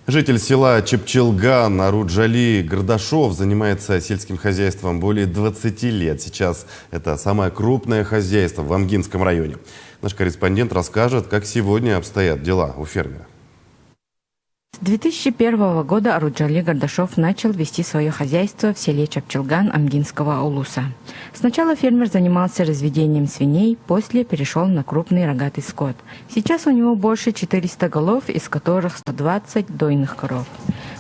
Житель села Чепчелган Аруджали Гардашов занимается сельским хозяйством более 20 лет. Сейчас это самое крупное хозяйство в Амгинском районе. Наш корреспондент расскажет, как сегодня обстоят дела у фермера. С 2001 года Аруджали Гардашов начал вести свое хозяйство в селе Чепчелган Амгинского улуса. Сначала фермер занимался разведением свиней, после перешел на крупный рогатый скот. Сейчас у него больше 400 голов, из которых 120 дойных коров.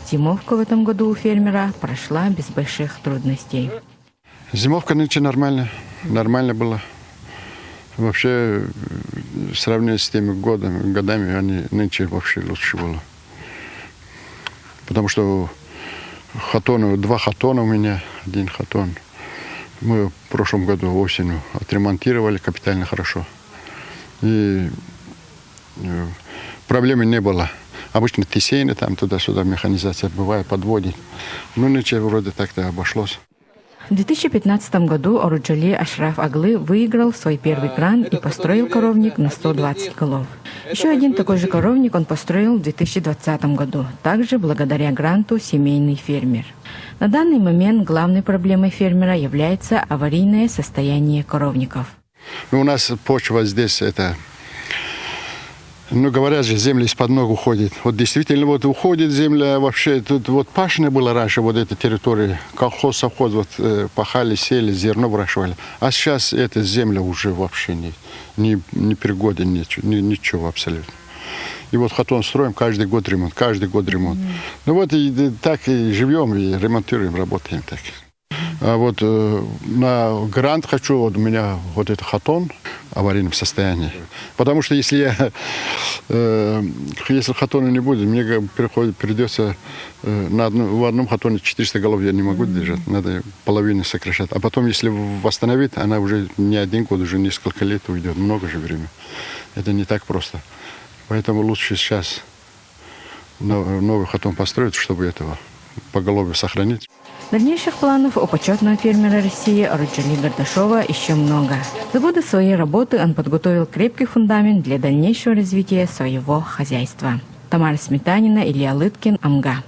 Зимовка в этом году у фермера прошла без больших трудностей. Зимовка нынче нормально была. Вообще, в сравнении с теми годами, они нынче вообще лучше было. Потому что два хатона у меня, один хатон. Мы в прошлом году осенью отремонтировали капитально хорошо. И проблемы не было. Обычно тесение, там туда-сюда механизация бывает, подводит. Но ничего вроде так-то обошлось. В 2015 году Аруджали Ашраф Аглы выиграл свой первый грант и построил коровник на 120 голов. Еще один такой же коровник он построил в 2020 году, также благодаря гранту «Семейный фермер». На данный момент главной проблемой фермера является аварийное состояние коровников. У нас почва здесь говорят же, земля из-под ног уходит. Вот действительно, вот уходит земля вообще. Тут вот пашня была раньше, вот эта территория. Колхоз, совхоз, вот пахали, сели, зерно выращивали. А сейчас эта земля уже вообще не пригоден, ничего абсолютно. И вот хатон строим, каждый год ремонт. Ну вот и так и живем, и ремонтируем, работаем так. А вот на грант хочу, вот у меня вот этот хатон в аварийном состоянии. Потому что если хатона не будет, мне придется в одном хатоне 400 голов я не могу держать, надо половину сокращать. А потом, если восстановить, она уже не один год, уже несколько лет уйдет, много же времени. Это не так просто. Поэтому лучше сейчас новый хатон построить, чтобы этого поголовье сохранить. Дальнейших планов у почетного фермера России Аруджали Гардашова еще много. За годы своей работы он подготовил крепкий фундамент для дальнейшего развития своего хозяйства. Тамара Сметанина, Илья Лыткин, Амга.